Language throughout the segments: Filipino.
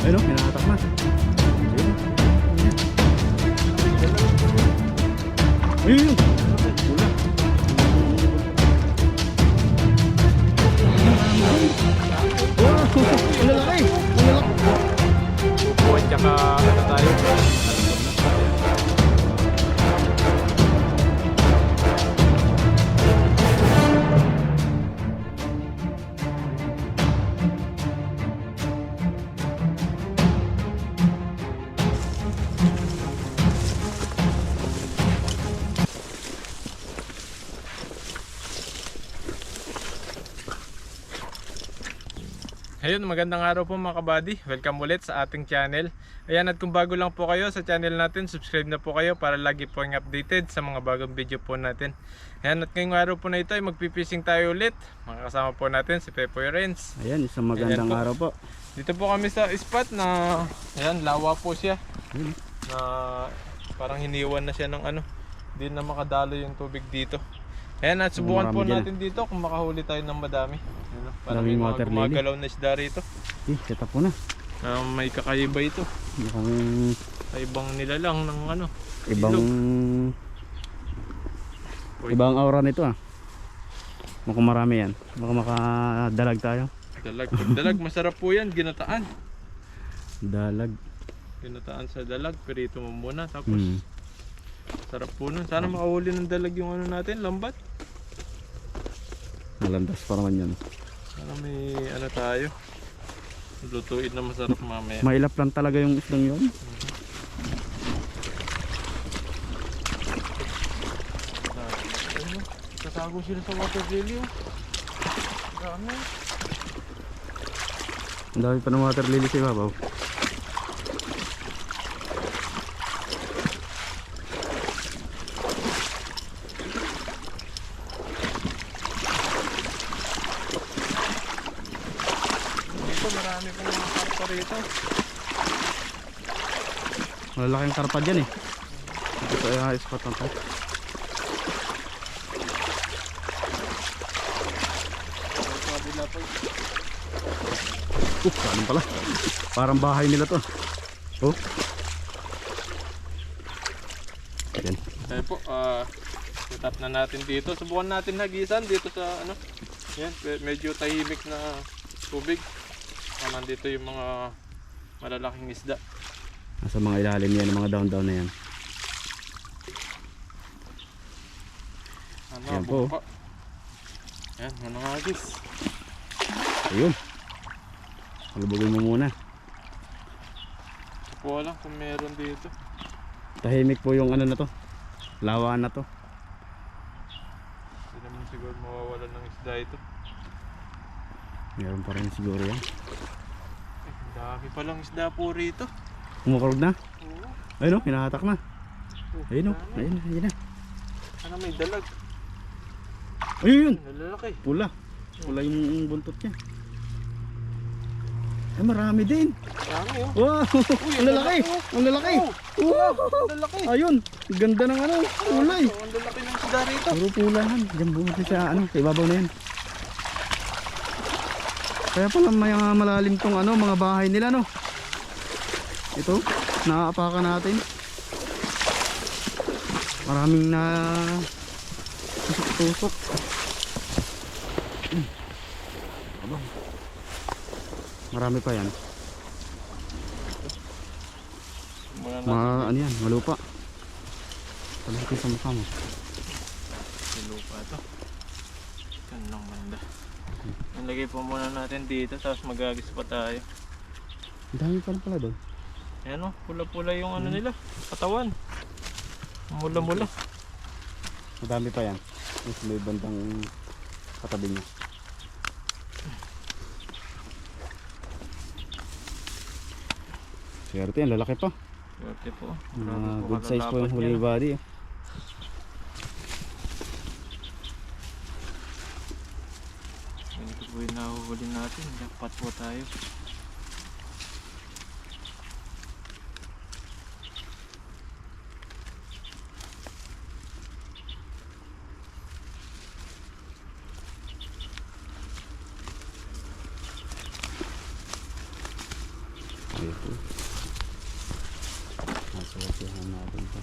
Ayun o, hinahatak na. Ayun. Wala. Wow, ang lalaki. Ang lalaki. Buko at saka ano tayo. Ayun, magandang araw po mga kabady. Welcome ulit sa ating channel. Ayan, at kung bago lang po kayo sa channel natin, subscribe na po kayo para lagi po yung updated sa mga bagong video po natin. Ayan, at ngayong araw po na ito ay magpipising tayo ulit. Makakasama po natin si Pepoy Renz. Ayan, isang magandang araw po. Dito po kami sa spot na, ayan, lawa po siya. Na parang hiniwan na siya ng ano, hindi na makadalo yung tubig dito. Ayan, at subukan po natin dito kung makahuli tayo ng madami. Ayan, parang may mga gumagalaw na isda rito. Set up po na. May kakaiba ito. Mukhang Kaibang nilalang ng ano. Ibang aura nito ah. Mukhang marami yan. Baka makadalag tayo. Dalag, masarap po yan, ginataan. Dalag. Ginataan sa dalag, pirito mo muna. Tapos, sarap po nun. Sana makahuli ng dalag yung ano natin, lambat. Nalandas pa naman yan. Sana may ano tayo. Lutuin na masarap mamaya. Mailap lang talaga yung isdang yun. Tatago sila sa water lily. Dami. Ang dami pa ng water lily sa ibabaw. Marami pong mga karpa rito. Malalaking karpa dyan eh. Ito ay spot lang tayo. Saan pala? Parang bahay nila to. Oh. Ayan. Kaya po, set up na natin dito. Subukan natin hagisan dito sa ano. Yan, medyo tahimik na tubig. Nandito yung mga malalaking isda. Nasa mga ilalim yan, mga down na yan. Ano, ayan po. Ayan, mga hagis. Ayun. Palubugin mo muna. Hindi po alam kung meron dito. Tahimik po yung ano na to. Lawa na to. Hindi naman siguro mawawalan ng isda ito. Meron pa rin siguro yan. Ang dami palang isda po rito. Kumukulog na? Oo. Ayun o, hinahatak na. Ayun o, ayun na. Ano, may dalag. Ayun! Lalaki. Pula. Pula yung buntot niya. Ay, marami din. Dami oh. Wow! Ang lalaki! Ang lalaki! Wow! Ang lalaki. Ayun! Ganda ng ano, kulay. Ang lalaki ng isda rito. Puro pulahan. Diyan bumati sa ano, sa ibabaw na yan. Kaya pala may malalim tong ano, mga bahay nila no. Ito, naaapakan natin. Maraming na tusok-tusok. Marami pa yan. Ano yan, malupa. Palitin sa mukha mo. Malupa ito. Yan lang manda. Nalagay po muna natin dito, tapos magagis pa tayo. Ang dami pala doon. Ayan o, pula-pula yung ano nila, katawan. Mula-mula. Madami pa yan. Mas may bandang katabi niya. Swerte yan, lalaki pa. Swerte po. Good size po yung huli body. Ito po yung nahuhuli natin. Jackpot po tayo. Ito. Nasawasihan natin to.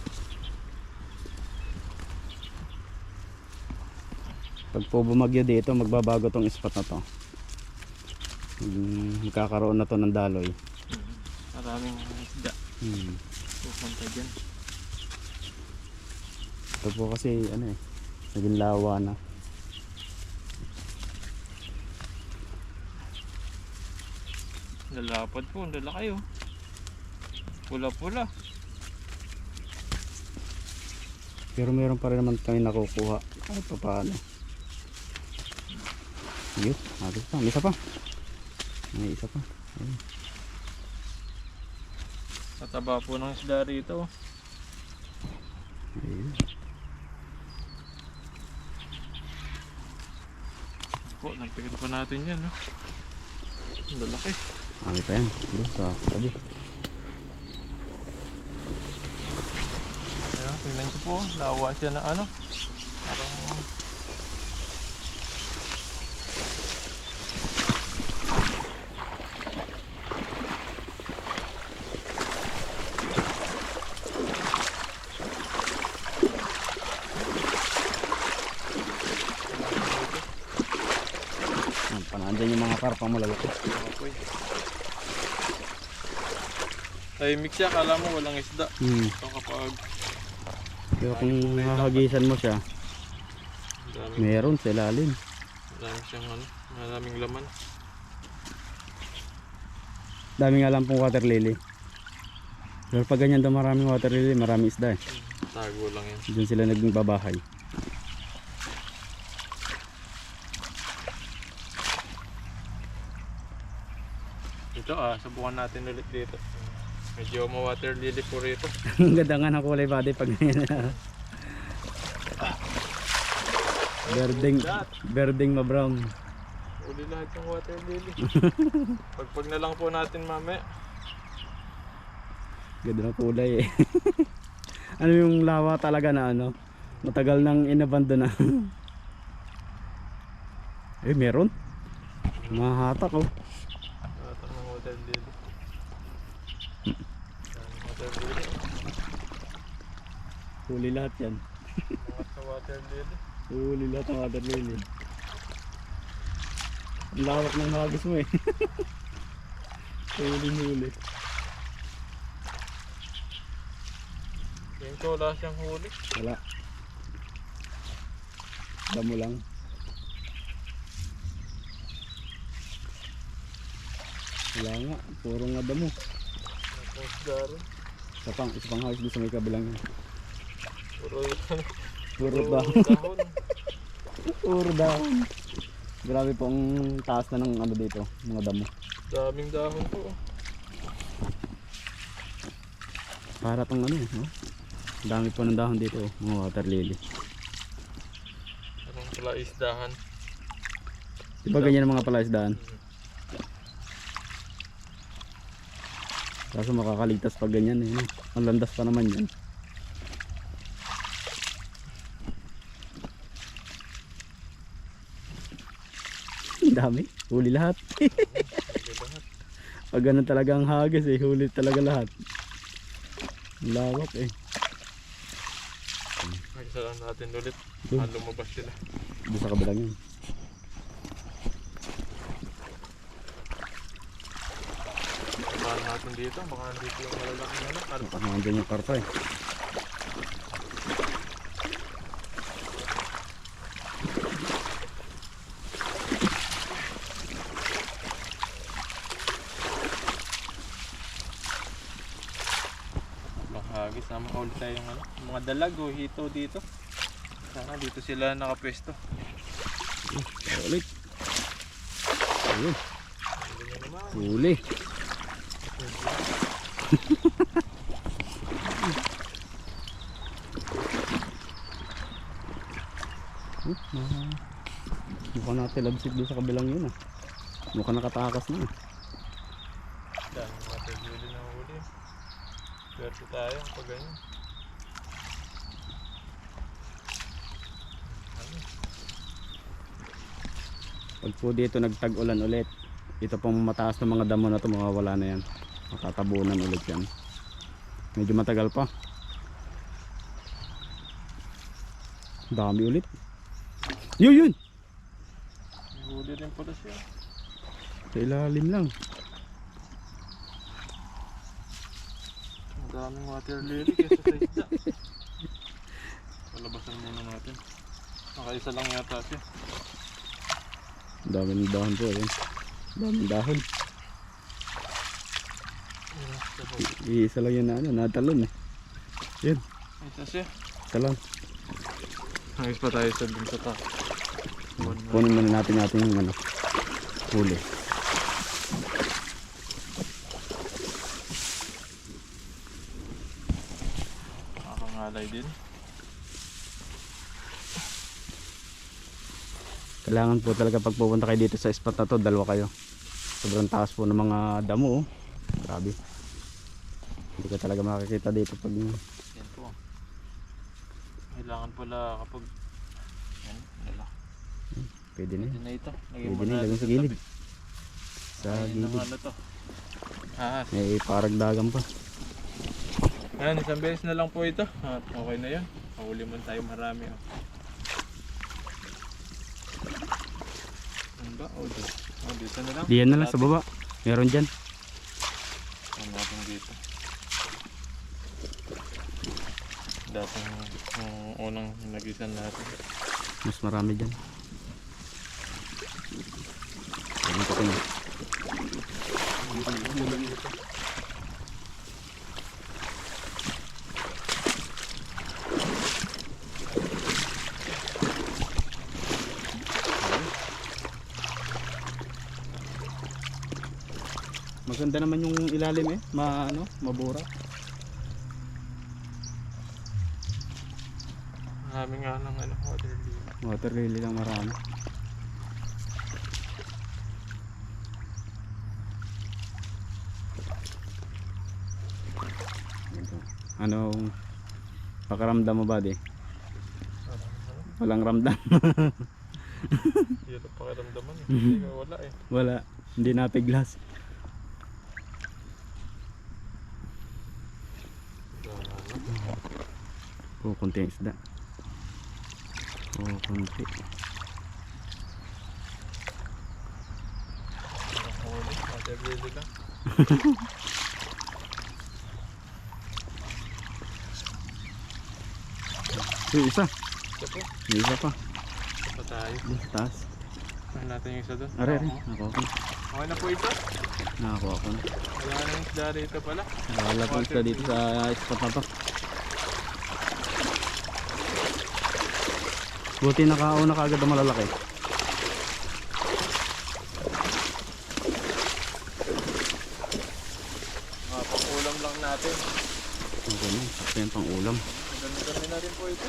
Pag po bumagyo dito, magbabago tong spot na to. Magkakaroon na to ng daloy. Maraming isda. Pupunta dyan. Ito po kasi ano eh, naging lawa na. Lalapad po, ang lalaki oh. Pula-pula. Pero meron pa rin naman kami nakukuha kahit pa paano. Sige, natin pa. May isa pa. May isa pa. Ayun. Kataba po ng isda rito. Ayun. Po, nagpikit pa natin yan oh. Ang lalaki. Marami pa yan. Doon sa tabi. Ayan, tingnan ko po. Lawa siya na ano. Parang Panandyan yung mga karpang malalaki. okay. Tahimik siya, kala mo walang isda. So kapag Pero kung hahagisan mo siya, dami, meron sa ilalim. dami siyang ano, maraming laman. Dami nga lang pong water lily. Pero pag ganyan daw maraming water lily, maraming isda eh. Tago lang yan. Doon sila naging babahay. Ito subukan natin ulit dito. Medyo ma-water lily po rito. Ang ganda nga ng kulay body pag ganyan na. Berding ma-brown. Uli lahat yung water lily. Pagpag na lang po natin mamaya. Ganda ng kulay eh. Ano yung lawa talaga na ano, matagal nang inabandon na. Eh meron. Mahatak oh. Natak ng water lily. Water lily. Huli lahat yan. Mga sa water lily. Huli lahat ang water lily. Ang lawak ng hagis mo eh. Huli. Tingin ko wala siyang huli. Wala. Damo lang. Wala nga, puro nga damo. Tapos garo. Isa pang hagis doon sa may kabilang yan. Puro Puro dahon. dahon. Puro dahon. Grabe po ang taas na ng ano dito, mga damo. Daming dahon po. Para tong ano, no? Ang dami po ng dahon dito, mga water lily. Anong pala isdahan? Diba ganyan ang mga palaisdaan? Kaso makakaligtas pag ganyan eh, no? Ang landas pa naman yan. Ang dami, huli lahat. Pag ganun talaga ang hagis eh, huli talaga lahat. Ang lawak eh. Isa lang natin ulit. Doon. Lumabas sila. Doon sa kabilang yan. Saan natin dito? Baka nandito yung malalaking ano. Baka nandyan yung karpa eh. Bahagis na makaulit tayo yung ano. Mga dalag o hito dito. Sana dito sila nakapwesto. Ulit. Ayun. Hindi nyo naman. Huli. Mukhang natilabsit doon sa kabilang yun ah. Mukhang nakatakas na. Dami mga paguli na huli. Swerte tayo pag ganyan. Pag po dito nagtag-ulan ulit, ito pong mataas na mga damo na ito, mawawala na yan. Makatabunan ulit yan. Medyo matagal pa. Dami ulit. Yun! Huli rin pala siya. Sa ilalim lang. Madaming water lily kaysa sa isda. Palabasan muna natin. Nakaisa lang yata siya. Daming dahon po. Yan. Daming dahon. Iisa lang yan na ano, natalon eh. Yan. Isa siya. Isa lang. Ayos pa tayo sa dun sa ta. Kunin muna natin ating ano, huli. Nakakangalay din. Kailangan po talaga pag pupunta kayo dito sa spot na to, dalawa kayo. Sobrang taas po ng mga damo. Oh. Grabe. Hindi ka talaga makikita dito pag... Yan po. Kailangan pala kapag... Yan, nila. Pwede na Pwede yun. na ito. Pwede na yun, lagyan sa gilid. Sa Ayun gilid. naman ano to. Ahas. May paragdagan pa. Ayan, isang beses na lang po ito. At okay na yun. Mahuli mo tayo marami. Oh. Ano ba? Oh, dito. Oh, dito na lang. Diyan na lang sa baba. Meron dyan. Ano natin dito. Dating unang nagisan natin. Mas marami dyan. Ayun ko kayo. Maganda naman yung ilalim eh. Mabura. Marami nga lang ano, water lily. Water lily lang marami. Anong pakaramdam mo ba di? Walang ramdam. Hirap pakiramdaman eh. Hindi ka wala eh. Wala. Hindi napiglas. Kunti ang isda. Kunti. Huli, water lily lang. Yung isa. Ito po. May isa pa. Ito pa tayo. Doon sa taas. Ano natin yung isa doon? Are. Nakuha ko. Okay na po ito. Nakakuha ko na. Wala na yung isda rito pala. Wala pang isda dito sa spot na to. Buti nakauna ka agad ang malalaki. Pang-ulam lang natin. Okay na. Ito yung pang ulam. Maganda na rin po ito.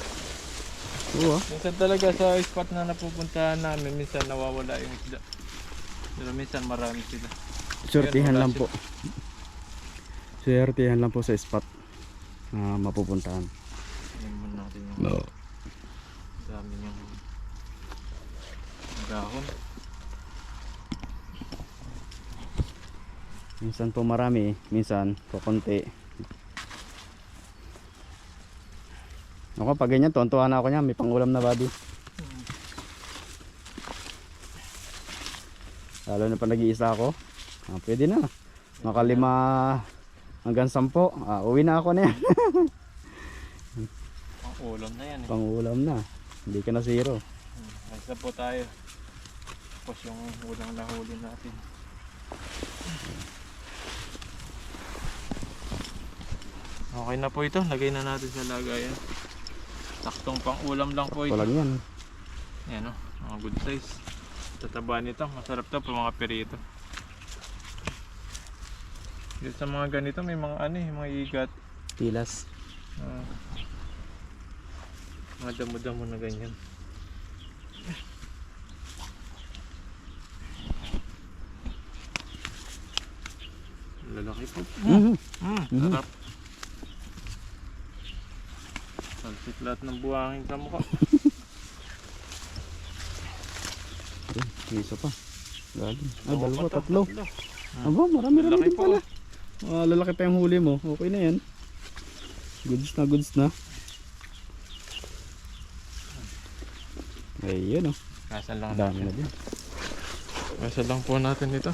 Oo ah. Minsan talaga sa spot na napupuntahan namin, minsan nawawala yung isda. Pero minsan marami sila. Swertihan Wala lang po. Swertihan lang po sa spot na mapupuntahan. Tingnan natin yung dami niyang dahon. Minsan po marami, minsan po konti. Ako pag ganyan, tuwan-tuwa na ako niya. May pangulam na body. Lalo na pa nag-iisa ako. Pwede na. Maka 5 hanggang 10. Uwi na ako na yan. Pang-ulam na yan eh. Pangulam na. Hindi ka na zero. Ayos na po tayo. Tapos yung ulang nahuli natin. Okay na po ito. Lagay na natin sa lagayan. Taktong pang-ulam lang po ito. Walang yan. Yan o. Mga good size. Tataba nito. Masarap to pa mga perito. Dito sa mga ganito may mga ano eh. Mga igat. Tilas. Mga damo-damo na ganyan. Lalaki po. Sarap. Salsik lahat ng buhangin sa mukha. May isa pa. Galing. Dalawa, pa to, tatlo. Aba, marami Lalaki din po. pala. Lalaki pa yung huli mo. Okay na yan. Goods na, goods na. Ayun oh. Kasan lang Dami natin. na din. Kasan lang po natin ito.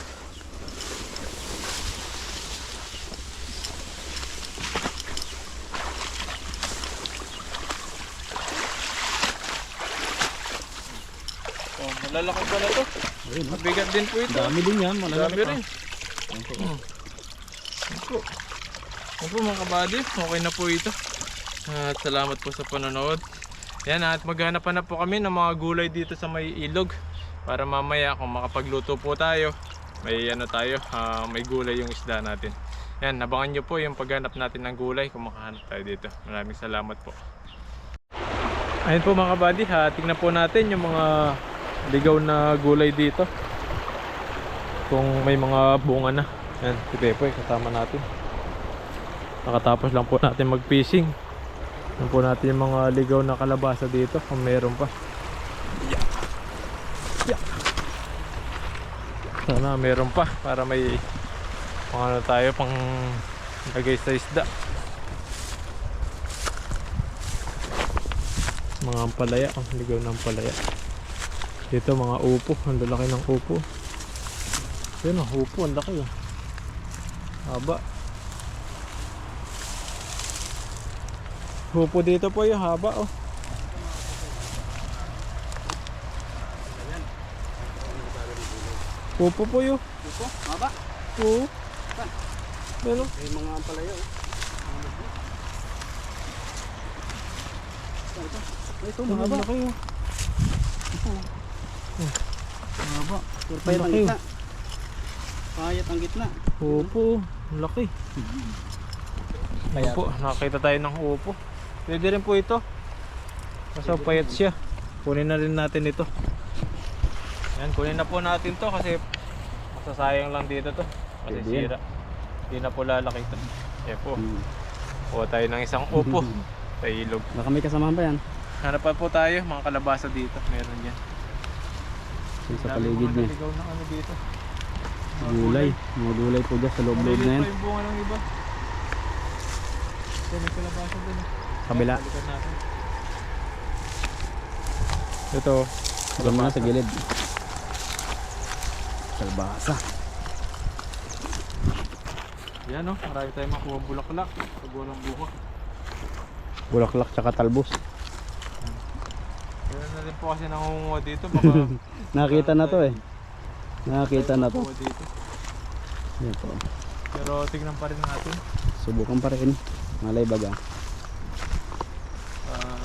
Oh, malalaki pala to. Ayun oh. Mabigat din po ito. Dami din yan. Dami Malalaki rin. Opo. Opo mga kabady, okay na po ito. At salamat po sa panonood. Yan, at maghanap na po kami ng mga gulay dito sa may ilog. Para mamaya kung makapagluto po tayo, may ano tayo, may gulay yung isda natin. Yan, nabangan nyo po yung paghanap natin ng gulay kung makahanap tayo dito. Maraming salamat po. Ayun po mga kabady, tingnan po natin yung mga ligaw na gulay dito. Kung may mga bunga na. Yan, si Pepoy kasama natin. Nakatapos lang po natin mag fishing. Yan po natin yung mga ligaw na kalabasa dito kung meron pa. Sana meron pa para may ano tayo pang lagay sa isda. Mga ampalaya, ang ligaw ng ampalaya. Dito mga upo, ang lalaki ng upo. Yan ang upo, ang laki oh. Haba. Upo dito po yung haba oh. Upo po yun. Upo? Haba? Oo. Ano? May mga ampalaya oh. Ito mahaba. Laki oh. Mahaba. Payat ang gitna. Payat ang gitna. Upo. Laki. Ayan po, nakakita tayo ng upo. Pwede rin po ito. Kaso payat siya. Kunin na rin natin ito. Yan, kunin na po natin to kasi masasayang lang dito to. Kasi Pwede yan. sira. Hindi na po lalaki ito. Yan po. Kuha tayo ng isang upo sa ilog. Baka may kasamahan pa yan. Hanapan po tayo, mga kalabasa dito. Meron yan. Sa Dami paligid mga niya. naligaw na ano dito. Gulay. Mga gulay po dyan sa loob-loob Malilit na yan. pa yung bunga ng iba. Ito, may kalabasa din. Kabila. Balikan natin. Ito. Alam mo na sa gilid. Kalbasa. Yan o, marami tayong makuha bulaklak. Pag walang buka. Bulaklak tsaka talbos. Meron na rin po kasi nangunguha dito. Baka Nakita na to eh. Nakita na to. makuha dito. Yan po. Pero tignan pa rin natin. Subukan pa rin. Malay baga.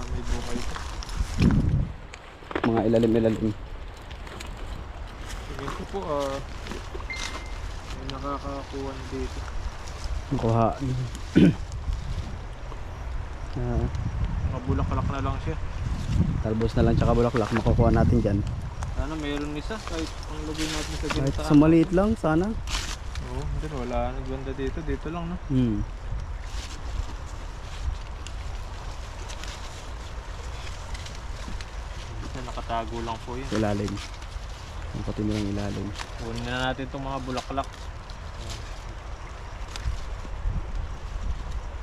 May buka ito. Mga ilalim-ilalim. Tingin ko po may nakakakuha na dito. Nakuha. Mga bulaklak na lang siya. Talbos na lang tsaka bulaklak. Makukuha natin dyan. Sana mayroon isa kahit ang lagay natin sa Kahit gintaan. sa maliit lang sana. Oo, hindi wala na ganda dito. Dito lang no. Isa nakatago lang po yun. Ilalim. Ang pati nilang ilalim. Kunin na natin itong mga bulaklak.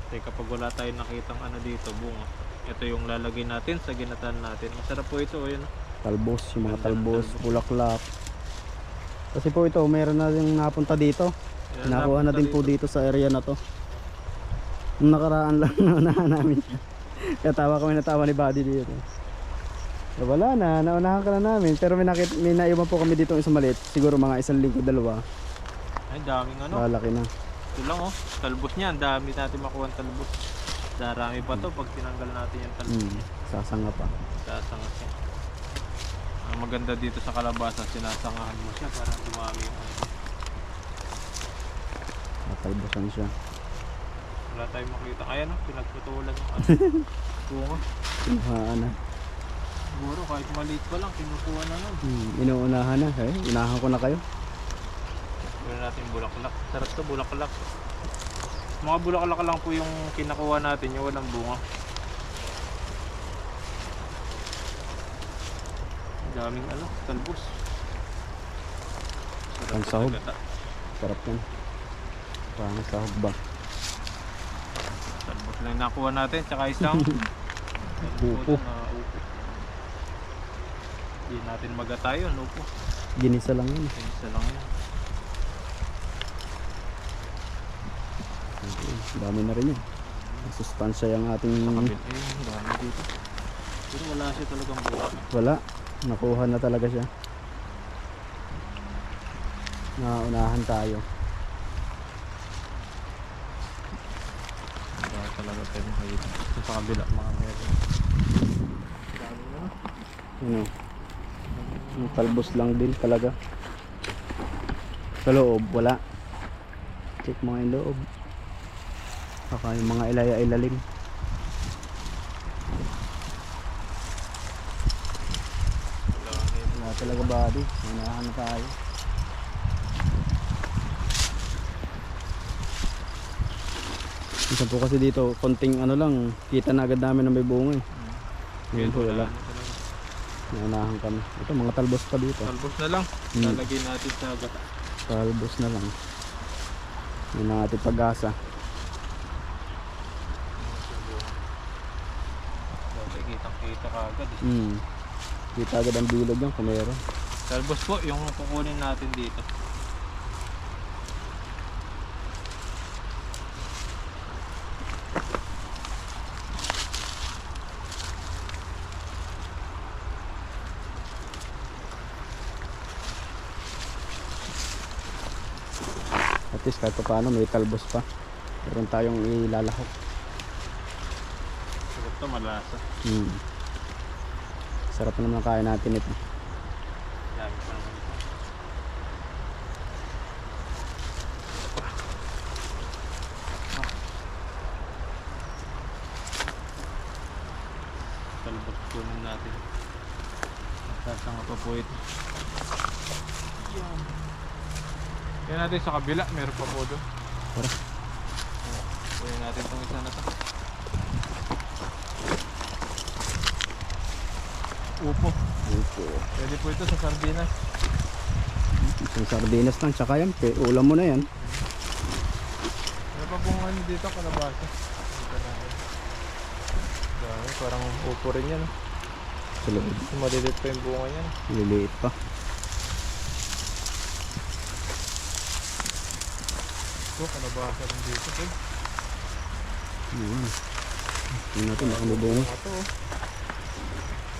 Kasi kapag wala tayong nakitang ano dito, bunga. Ito yung lalagay natin sa ginataan natin. Masarap po ito. Ayun. Talbos. Yung mga Ganda ng talbos. talbos. Bulaklak. Kasi po ito, mayroon na yung napunta dito. Ayan, Nakuha na napunta din po dito sa area na to. Nung nakaraan lang naunahan namin siya. Kaya tawa kami na tawa ni Buddy dito. Eh, wala na, naunahan ka na namin. Pero may naiwan po kami dito isang maliit. Siguro mga 1 linggo, 2. Ay, daming ano. Lalaki na. Ito lang oh. Talbos niya. Ang dami natin makuha ng talbos. Darami pa to pag tinanggal natin yung talbos. Sasanga pa. Sasangat siya. Ang maganda dito sa kalabasa, sinasangahan mo siya para dumami yung ano. Talbosan siya. Wala tayong makita. Kaya no, pinagputulan yung ano. Bunga. Kinuhaan na. Siguro kahit maliit pa lang, kinukuha na nun. Inuunahan na. Unahan ko na kayo. Gawin natin bulaklak. Sarap to, bulaklak. Mga bulaklak lang po yung kinakuha natin, yung walang bunga. Daming ano, talbos. Ang sahog. talaga. Sarap yan. Parang sa hugba. Talbos lang nakuha natin, tsaka isang Upo. upo. Hindi natin magatayo, upo. Ginisa lang yun. Isa lang yan. Okay. Dami na rin yun. Sustansya yung ating... Ayun, dami dito. Pero wala siya talagang buka. Wala. Nakuha na talaga siya. Naunahan tayo. Wala talaga tayo makita. Sa kabila mga meron. Dami na. Ano? Yung talbos lang din talaga. Sa loob, wala. Check mo yung loob. Saka yung mga ilaya ilalim. Wala talaga body. Unahan na tayo. Minsan po kasi dito, konting ano lang, kita na agad namin na may bunga eh. Ngayon po wala. Naunahan kami. Ito mga talbos pa dito. Talbos na lang. Lalagay natin sa gata. Talbos na lang. Yun ang ating pag-asa. Kitang-kita ka agad eh. Kita agad ang bilog yan kung meron. Talbos po yung kukunin natin dito. At least kahit pa paano may talbos pa. Meron tayong ilalahok. Ito malasa. Sarap na naman kain natin ito. Dami pa naman ito. Talbos kunin natin. Sasanga pa po ito. Yan natin sa kabila, meron pa po doon. Tara. Kunin natin itong isa na to. Upo. Pwede po ito sa sardinas. Isang sardinas lang, tsaka yan. Ulam mo na yan. Ano pa pong ano dito, kalabasa? Dito na yan. Dami, parang upo rin yan. Sa loob. Maliliit pa yung bunga yan. Liliit pa. Ito, kalabasa rin dito. Ayan. Tingnan natin baka may bunga. Ito, oh.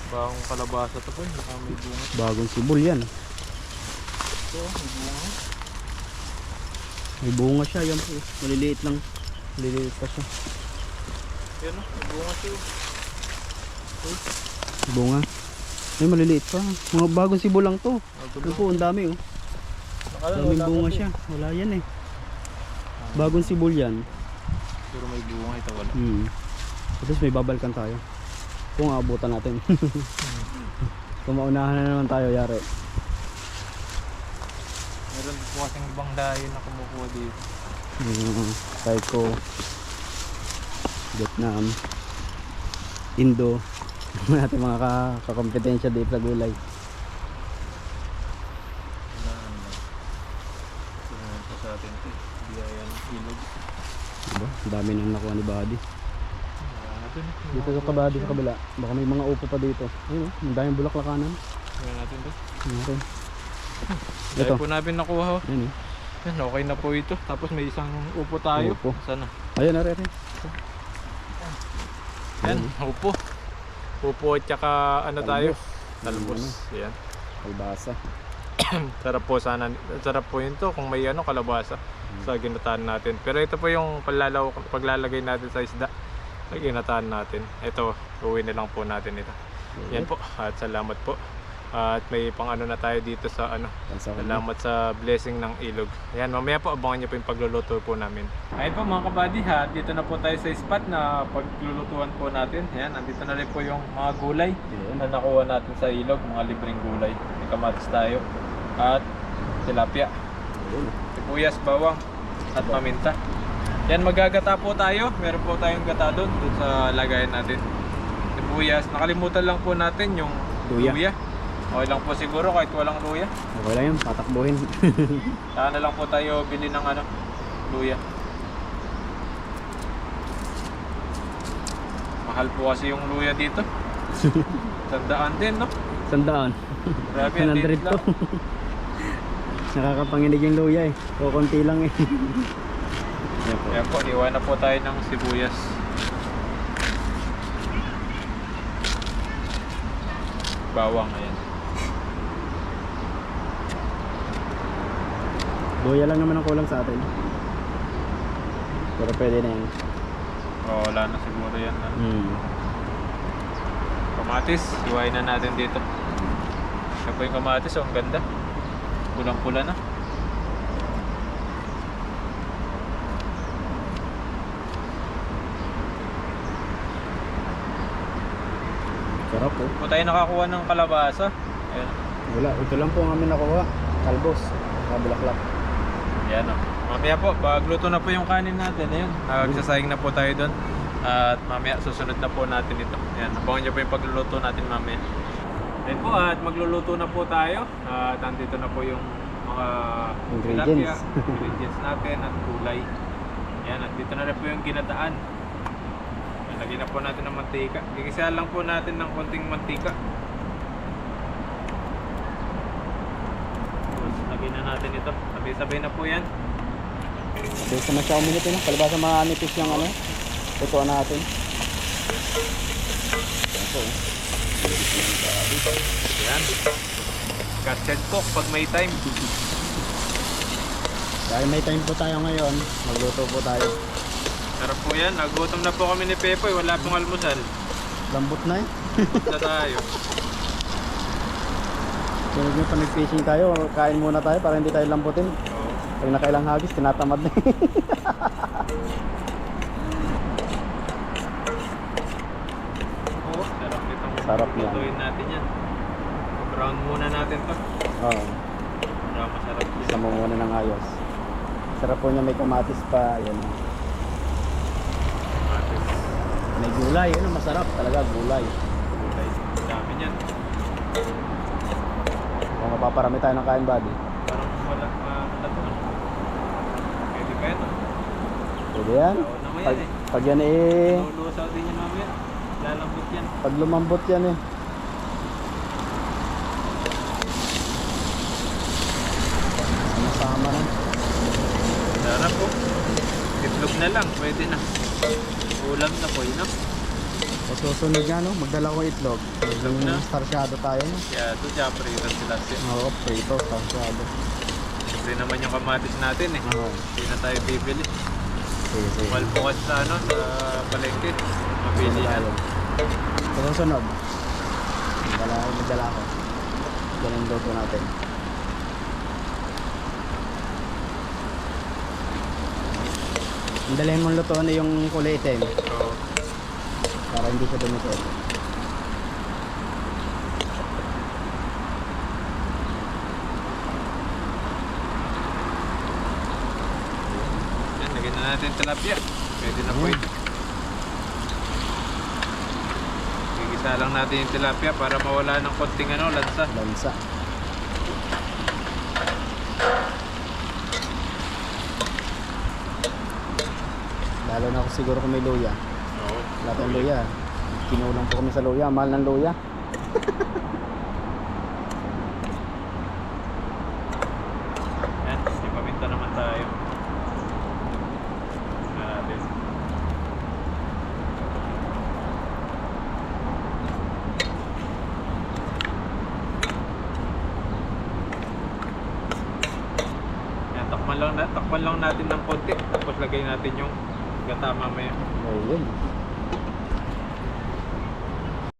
Bagong kalabasa to po, baka may bunga. Bagong sibol yan. Ito, may bunga. May bunga siya. Yan po. Maliliit lang. Maliliit pa siya. Yan, oh, may bunga siya. Bunga. Ay maliliit pa. Mga bagong sibol lang to. Ano po, ang dami oh. Daming bunga siya. Wala yan eh. Bagong sibol yan. Pero may bunga, ito wala. At least may babalikan tayo. Kung aabutan natin. Kung maunahan na naman tayo, yari. Meron po kasing ibang dayo na kumukuha dito. Taiko, Vietnam, Indo. Natin mga kakompetensya dito sa gulay. Wala naman. Sumunod pa sa atin ito. Biyayan ilog. Diba? Ang dami nang nakuha ni Buddy. Wala natin. Dito sa kabady sa kabila. Baka may mga upo pa dito. Ayun, ang daming bulaklakanan. Wala natin ito. Meron. Ito Ito. po namin nakuha. Oh. Ayun Yan, okay na po ito. Tapos may isang upo tayo. Upo. Sana. Ayun, ari. Yan, upo. Upo at saka ano tayo? Talbos. Yan. Kalbasa. Sarap po sana. Sarap po yun to kung may ano kalabasa sa ginataan natin. Pero ito po yung paglalagay natin sa isda sa ginataan natin. Ito, uwi na lang po natin ito. Yan po. At salamat po. At may pang ano na tayo dito sa ano. Salamat sa blessing ng ilog. Ayan, mamaya po abangan nyo po yung pagluluto po namin. Ayun po mga kabady ha, dito na po tayo sa spot na paglulutuan po natin. Ayan, nandito na rin po yung mga gulay na nakuha natin sa ilog, mga libreng gulay. May kamatis tayo at tilapia, sibuyas, bawang at paminta. Yan, magagata po tayo. Meron po tayong gata doon sa lagayan natin. Sibuyas, nakalimutan lang po natin yung luya. Okay lang po siguro kahit walang luya. Okay lang yun, patakbuhin. Saka na lang po tayo bili ng ano, luya. Mahal po kasi yung luya dito. 100 din, no? 100. Grabe, ang 100 liit to. lang. Nakakapanginig yung luya eh. Kukunti lang eh. Yan po. Kaya po, iwan na po tayo ng sibuyas. Bawang, ayan. Luya lang naman ang kulang sa atin. Pero pwede na yan. O, wala na siguro yan. Kamatis, iwain na natin dito. Ito po yung kamatis, oh, ang ganda. Pulang-pula na. Sarap po. Po tayo nakakuha ng kalabasa. Ayan. Wala, ito lang po ang amin nakuha. Kalbos. Kabulaklak. Ayan, oh. Mamaya po, pagluto na po yung kanin natin. Ayan, nagsasayang na po tayo doon. At mamaya susunod na po natin ito. Ayan, abangan nyo po yung pagluluto natin mamaya. Ayan po, at magluluto na po tayo. At nandito na po yung mga Ingredients. tilapia, ingredients natin at gulay. Ayan, at dito na rin po yung ginataan. Ayan, lagyan na po natin ng mantika. Gigisa lang po natin ng konting mantika. Tapos lagyan na natin ito. Sabay-sabay na po yan. Basta na siya uminit eh. Kalabasa manipis yung ano. Tutuan natin. Yan po. Yan. Casted cook pag may time. Dahil may time po tayo ngayon, magluto po tayo. Sarap po yan. Nagutom na po kami ni Pepoy. Wala pong almusal. Lambot na eh. Na tayo. Sunod nyo pa nag-fishing tayo, kain muna tayo para hindi tayo lambutin. Oo. Pag nakailang hagis, tinatamad na Oo. Sarap nitong Sarap yan. lutuin natin yan. Brown muna natin to. Oo, Para masarap yan. isa mo muna ng ayos. Sarap po niya, may kamatis pa. Yan. Natin. May gulay, yun ang masarap talaga, gulay. Gulay. Dami yan. Kung mapaparami tayo ng kain, buddy. Parang wala to. Pwede pa yan. Pwede yan. Oo naman Pag, yan eh. pag yan eh, Lulusaw din yan mamaya. Lalambot yan. pag lumambot yan eh. Sama-sama na. Sarap po. Itlog na lang. Pwede na. Ulam na po yun. No? Sa susunod nga, no? Magdala ko itlog. Itlog na. Starsyado tayo, no? Kaya ito siya prito sila siya. Oo, prito, starsyado. Siyempre naman yung kamatis natin eh. Oo. Hindi na tayo bibili. Sige, sige. Mahal po kasi sa ano, sa palengke. Mabili na. Sa susunod, magdala ko. Ganun luto natin. Ang dalhin mong lutoan na yung kulay itim So, para hindi siya dumikit. yan, lagyan na natin tilapia. Pwede na po Ayan. ito. Gigisa lang natin yung tilapia para mawala ng konting ano, lansa. Lansa. Lalo na siguro kung may luya. Oo. Wala tayong luya. Kinulang po kami sa luya. Mahal ng luya. Yan, may paminta naman tayo. Tingnan natin. Yan, takpan lang natin ng konti. Tapos lagay natin yung gata mamaya. Ayun.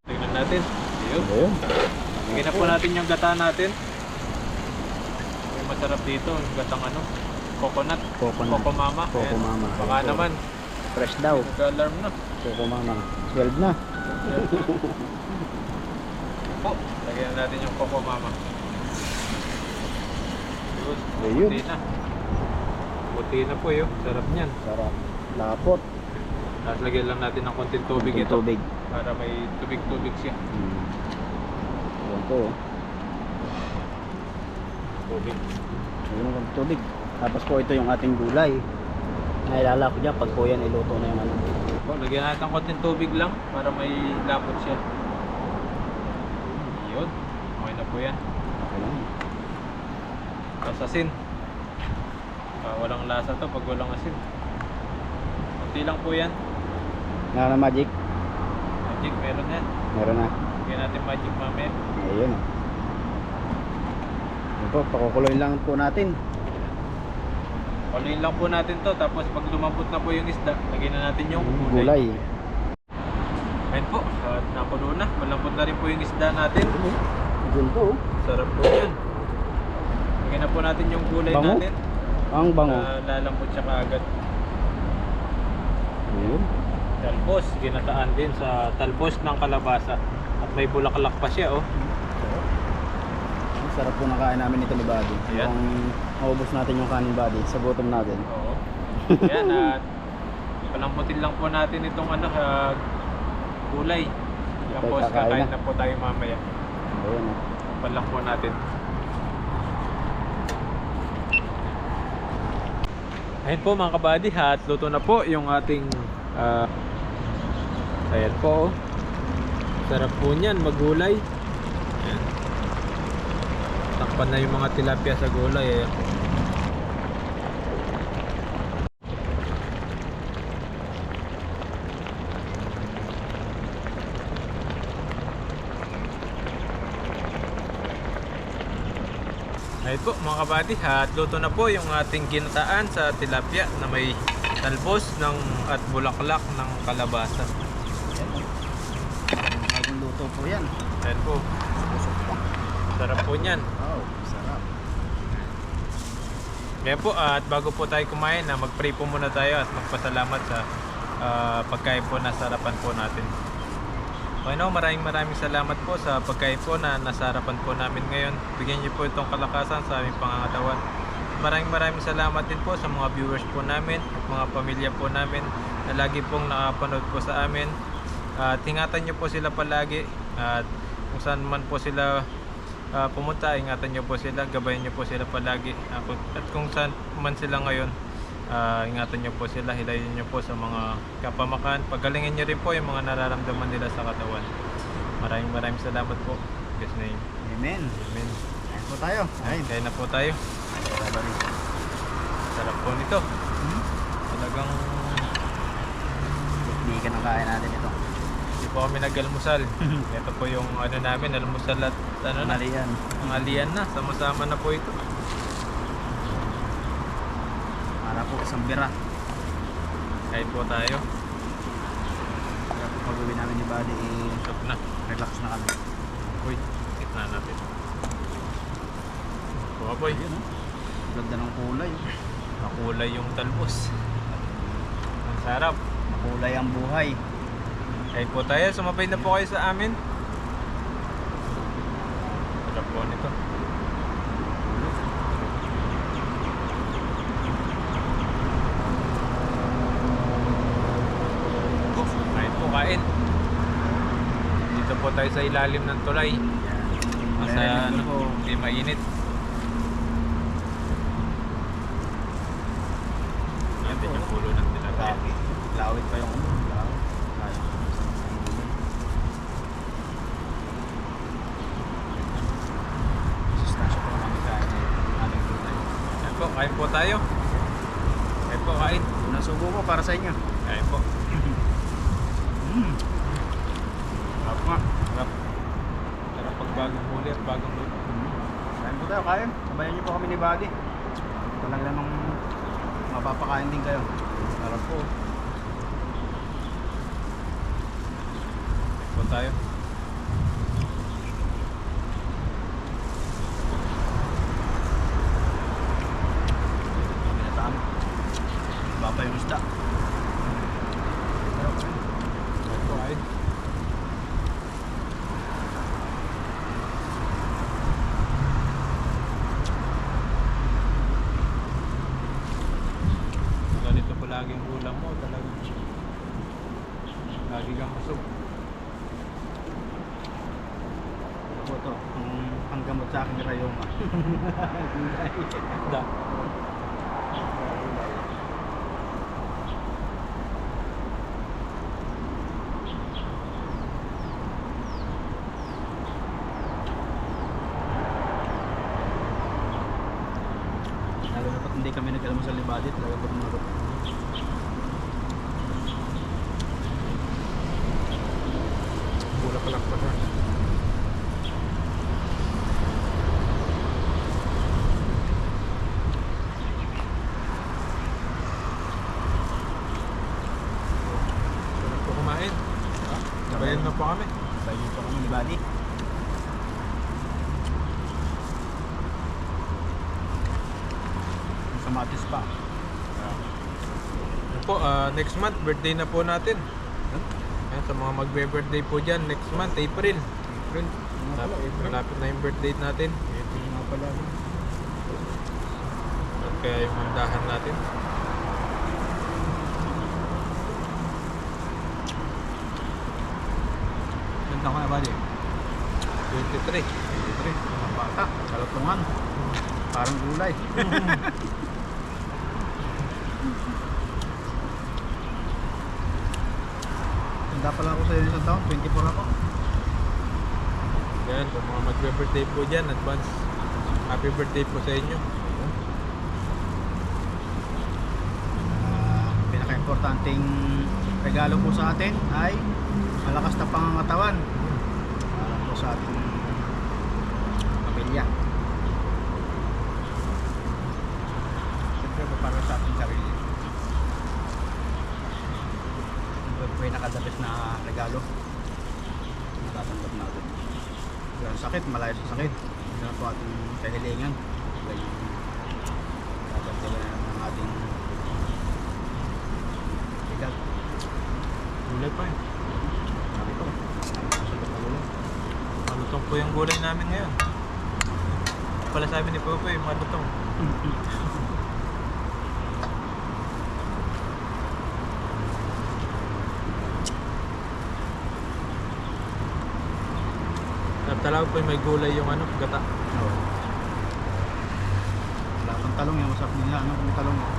Tingnan natin. Ayun. Ayun. Lagyan na po natin yung gata natin. May masarap dito, yung gatang ano, coconut. Coconut. Coco Mama. Coco Ayan. Mama. Baka Ayun. naman, Fresh daw. nag-alarm na. Coco Mama. 12 na. Po, lagyan na natin yung Coco Mama. Yun, Ayun. puti na. Puti na po yun, sarap niyan. Sarap. Lapot. Tapos lagyan lang natin ng konting tubig Konting ito. tubig. Para may tubig-tubig siya. Ayan po. Tubig. Ayun ang tubig. Tapos po ito yung ating gulay. Nailala ko dyan pag po yan iluto na yung ano. Po, lagyan natin ng konting tubig lang para may lapot siya. Yun. Okay na po yan. Okay lang. Tapos asin. Walang lasa to pag walang asin. Kunti lang po yan. Nga na magic? Magic, meron yan. Meron na. Lagyan natin magic mamaya. Ayun o. Yun po, pakukuloyin lang po natin. Paluin lang po natin to. Tapos pag lumambot na po yung isda, lagyan na natin yung Gulay. Ayun po, at nakulo na. Malambot na rin po yung isda natin. Yun po. Sarap po yan. Lagyan na po natin yung gulay Bango? natin. Ang bango. Lalambot siya kaagad. Ayun. Talbos, ginataan din sa talbos ng kalabasa. At may bulaklak pa siya oh. Ang sarap po ng kain namin ito ni Buddy. Ayan. Kung maubos natin yung kanin Buddy sa gutom natin. Oo. Yan at palambutin lang po natin itong ano, gulay. Tapos kakain kakain na. na po tayo mamaya. Ayun o. Pan lang po natin. Ayun po mga kabady, at luto na po yung ating ayan po oh. Sarap po niyan, magulay. Ayan. Takpan na yung mga tilapia sa gulay. Ayan po. Ayun po mga kabady, at luto na po yung ating ginataan sa tilapia na may talbos at bulaklak ng kalabasa. Bagong luto po yan. Ayun po, Busog pa. sarap po niyan. Wow, sarap. Kaya po, at bago po tayo kumain, mag-pray po muna tayo at magpasalamat sa pagkain po na sarapan po natin. Okay no, maraming salamat po sa pagkain po na nasarapan po namin ngayon. Bigyan niyo po itong kalakasan sa aming pangangatawan. Maraming salamat din po sa mga viewers po namin at mga pamilya po namin na lagi pong nakapanood po sa amin. At ingatan niyo po sila palagi, at kung saan man po sila pumunta, ingatan niyo po sila, gabayan niyo po sila palagi. At kung saan man sila ngayon, ingatan niyo po sila, hilayin niyo po sa mga kapamakan, pagalingin niyo rin po yung mga nararamdaman nila sa katawan. Maraming salamat po. In God's name. Amen. Amen. Kain po tayo. Kain. Kaya na po tayo. Sarap po nito. Talagang Hindi ka nang kain natin ito. hindi po kami nag-almusal. Ito po yung ano namin, almusal at ano na, Malian. ang alian na, sama-sama na po ito. Para po isang bira. Kain po tayo. Kaya po pag-uwi namin ni Buddy, Stop na. relax na kami. Uy, na natin. Buka boy. Ayun, ganda ng kulay. Makulay yung talbos. Ang sarap. Makulay ang buhay. Kain po tayo. Sumabay na po kayo sa amin. Sarap po nito. Kain po, kain. Dito po tayo sa ilalim ng tulay. Nasa ano, hindi mainit. Yan din yung pulo ng tilapia. Lawit pa yung ano. Sustansya po namin kain. Ating kulay. Kain po, kain po tayo. Kain po, kain. Unang subo po para sa inyo. Kain po. Sarap nga. Sarap. Sarap pag bagong huli at bagong luto. Kain po tayo, kain. Sabayan niyo po kami ni Buddy. Ito lang namang mapapakain din kayo. Sarap po. Kain po tayo. Pinataan. Baba yung isda. Kain po, kain. Ganito po laging ulam mo talaga. Lagi kang busog. Ito po ito. Ang panggamot sa akin ni Rayoma. Da. Kailan mo sa libadi, talaga gutom na gutom. Bula pa lang pa na. Sarap po kumain. Sabayan na po kami. Bayan po kami libadi. Sa Matis pa. Ano po, next month, birthday na po natin. Ayan, sa mga magbe-birthday po dyan, next month, April. April. Malapit na yung birthday natin. April nga pala. At kaya yung mandahan natin. Ganda ko na ba di? 23. 23. Mga bata. Kalatungan. Parang gulay. Ganda pala ako sa isang taon. 24 ako. Yan, sa mga magbe-birthday po dyan, advance. Happy birthday po sa inyo. Pinaka-importanting regalo po sa atin ay malakas na pangangatawan para po sa ating pamilya. Siyempre po para sa ating sarili. Ito po yung nakadabis na regalo na tatanggap natin. Yung sakit, malayo sa sakit. Ito na po ating kahilingan. Ito yung dadagdagan ng ating edad. Gulay pa eh. Sabi ko, masarap na gulay. Malutong po yung gulay namin ngayon. Pala sabi ni Popoy, malutong. Talaga po may gulay yung ano, gata. Oo. Wala pang talong yan, masarap nila. Ano kung may talong yan?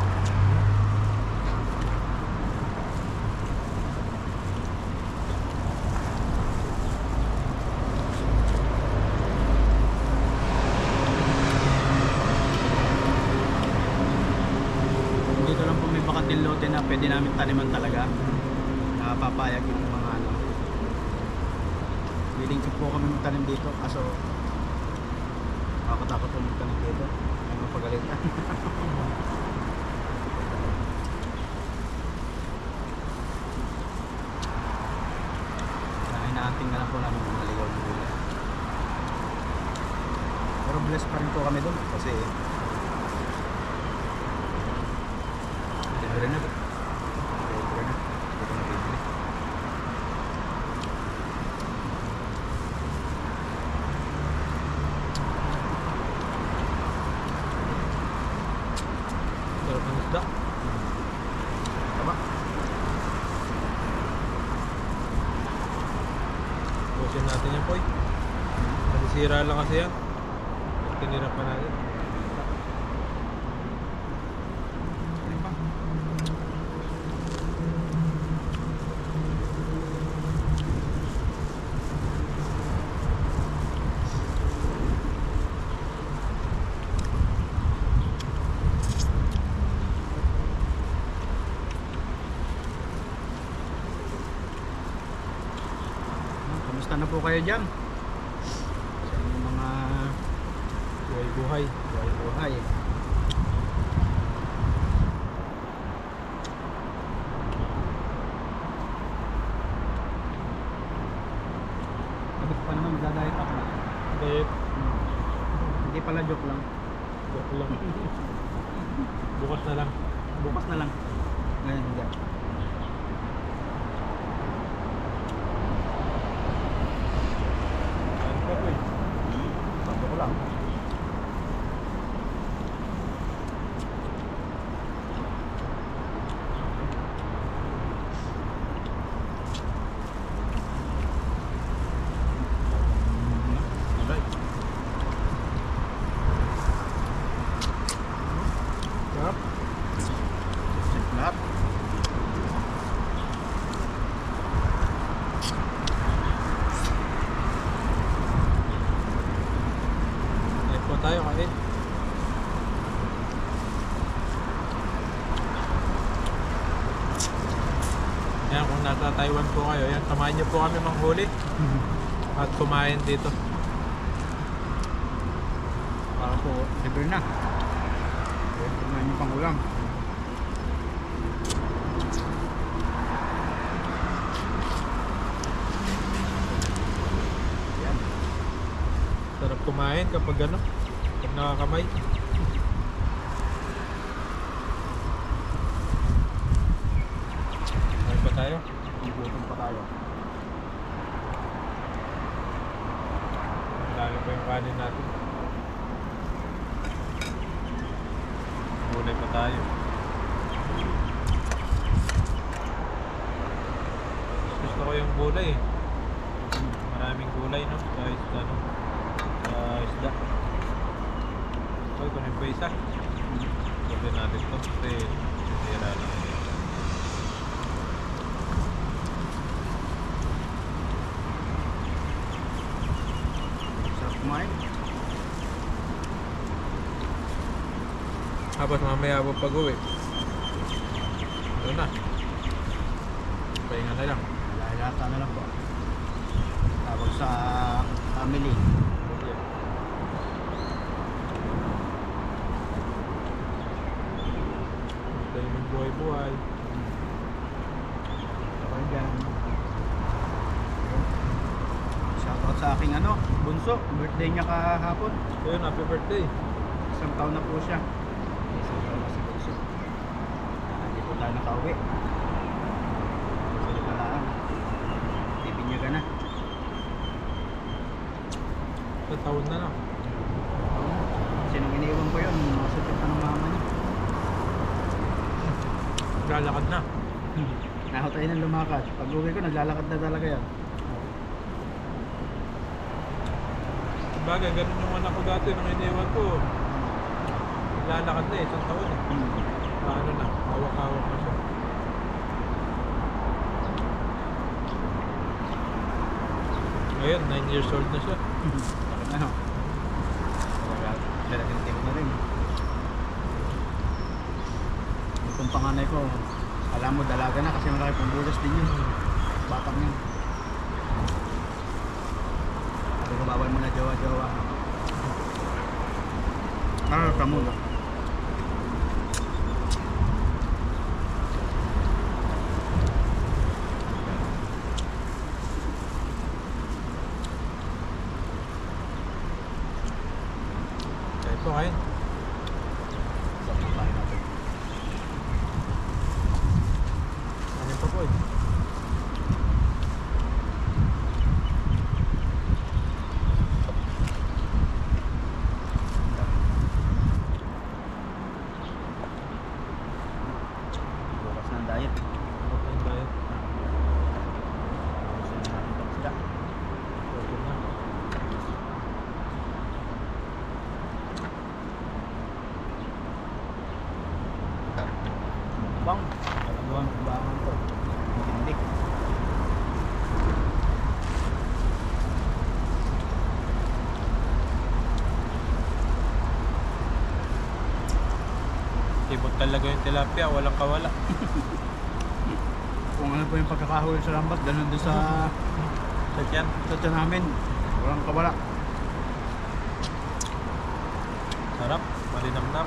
Dito lang po may bakanting lote na pwede namin taniman talaga. Napapayag yung mga ano. Willing ko po kami magtanim dito kaso nakakatakot po magtanim dito. May mapagalitan. Inaanting na lang po namin kung naligaw ng gulay. Pero blessed pa rin po kami doon kasi libre na. Libre na. Hindi ko nabibili. Sarap ng isda. Tama? Pusin natin yan, Poy. Nasisira lang kasi yan. Tinira pa natin. Ano pa? Kamusta na po kayo dyan? Sa inyong mga Buhay-buhay. buhay. Sabi ko pa naman magdadayet ako. Diet. Hindi pala joke lang. Joke lang. Bukas na lang. Bukas na lang. Ngayon hindi. Ano pa, Poy? Sabi ko lang. Alright. Sarap. Safe lahat. nasa Taiwan po kayo, yan, samahan nyo po kami manghuli at kumain dito. Para po, libre na. Tingnan niyo pang ulam. Yan. Sarap kumain kapag ano, pag nakakamay. Kain pa tayo. Igutom pa tayo. Lalo pa yung kanin natin. Gulay pa tayo. Gusto ko yung gulay eh. Maraming gulay no? Sa isda no? Sa isda. Okay, kunin pa isa. Sabi natin to kasi sisira lang. Sarap kumain. Tapos mamaya po pag-uwi. Ito na. Pahinga na lang. Lalata na lang po. Tawag sa family. Ito yung buhay-buhay. Okay dyan. Shoutout sa aking bunso. Birthday niya kahapon. So yun, happy birthday. Isang taon na po siya. Isang taon na si bunso. Hindi po tayo nakauwi. Susunod na lang. Bibinyagan na. Sa taon na lang. Sinong iniiwan ko yun? Masakit pa ng mama niya. Lalakad na. Naho tayo ng lumakad. Pag uwi ko, naglalakad na talaga yan. Bagay, ganun yung anak ko dati nung iniwan ko. Lalakad na eh, isang taon eh. Paano na, hawak-hawak na siya. Ngayon, 9 years old na siya. Ano? Talagang tip na rin. Itong panganay ko, alam mo dalaga na kasi malaki pang bulas din yun. Batak niya. Sabi ko bawal mo na jowa-jowa. Kamo na. Kaya po kain. Sabang tayo natin. Ano pa po eh. Bukas na ang diet. Okay tayo. Gusto na natin itong isda. Okay na. Bang! Talagang kubangan ko. Hindi. Tibot talaga yung tilapia, walang kawala. Kung ano po yung pagkakahuli sa lambat, ganun din sa Sa tiyan. tiyan namin. Walang kabala. Sarap, malinamnam.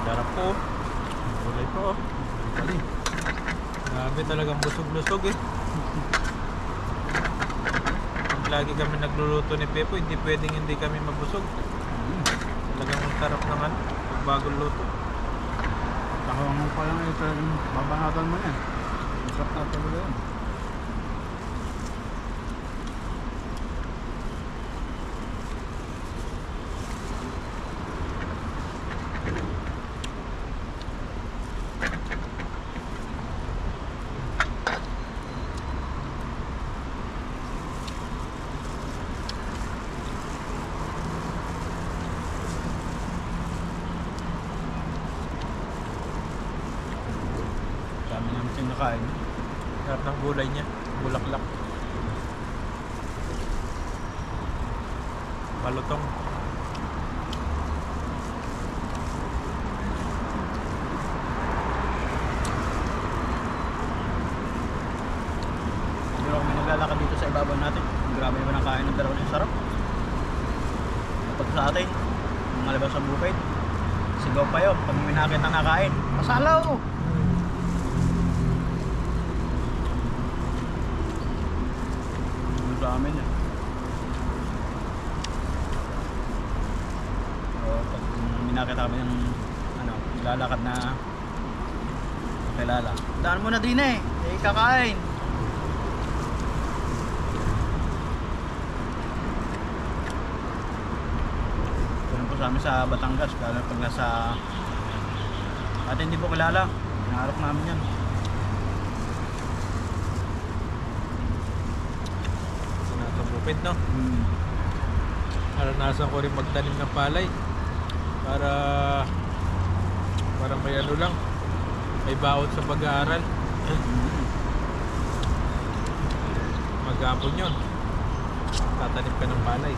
Sarap po. Gulay po. Bali. Grabe talagang busog-lusog eh. Pag lagi kami nagluluto ni Pepo, hindi pwedeng hindi kami mabusog. Talagang ang sarap ng ano, pag bagong luto. Takawang mo pa lang ito. Babanatan mo yan. Masarap na talaga yan. Dami namin siyang nakain. Sarap ng gulay niya, bulaklak. Palutong. Pero kung may naglalakad dito sa ibabaw natin, grabe naman ang kain ng dalawa ng sarap. Kapag sa atin, mga labas sa bukid, sigaw pa yun. Pag may nakita na kain, masalaw! Yung sa amin yan. So, pag may nakita kami ng naglalakad na kilala, daan mo na din eh kakain. Ganun po sa amin sa Batangas, lalo pag nasa hindi po kilala, inaarok namin yan. Nasa bukid, no? Naranasan ko rin magtanim ng palay para may ano lang, may baon sa pag-aaral. Maghapon yun, tatanim ka ng palay.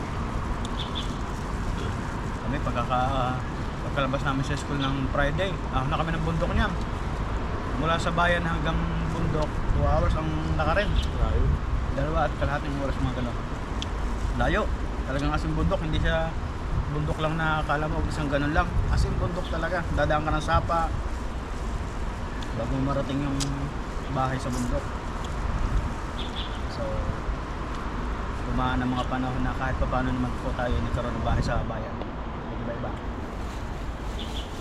Kami pagkalabas namin sa school ng Friday, na kami ng bundok niyan. Mula sa bayan hanggang bundok, 2 hours ang lakarin. Layo. 2.5 oras mga gano'n. Layo. Talagang asing bundok, hindi siya bundok lang na akala mo isang ganun lang. Asing bundok talaga. Dadaan ka ng sapa bago marating yung bahay sa bundok. So, dumaan ng mga panahon na kahit pa paano naman po tayo nagkaroon ng bahay sa bayan. Iba-iba.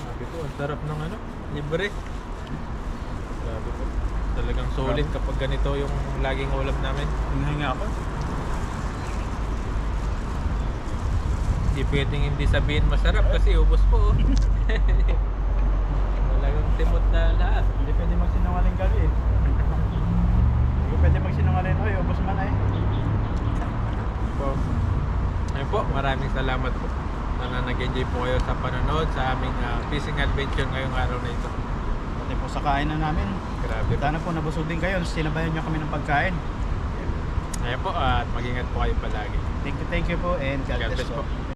Sabi ko, ang sarap ng ano, libre. Sabi ko, talagang solid kapag ganito yung laging ulam namin. Hinahinga ako. Hindi pwedeng hindi sabihin masarap kasi ubos po. Talagang timot na lahat. Hindi pwede magsinungaling kami eh. Hindi pwede magsinungaling. Oy, ubos man eh. Po. Ayun po, maraming salamat po. Sana nag-enjoy po kayo sa panonood sa aming fishing adventure ngayong araw na ito. Pati po sa kain na namin. Grabe po. Sana po nabusog din kayo. Sinabayan nyo kami ng pagkain. Ayun po, at mag-ingat po kayo palagi. Thank you po and God God bless bless po. po.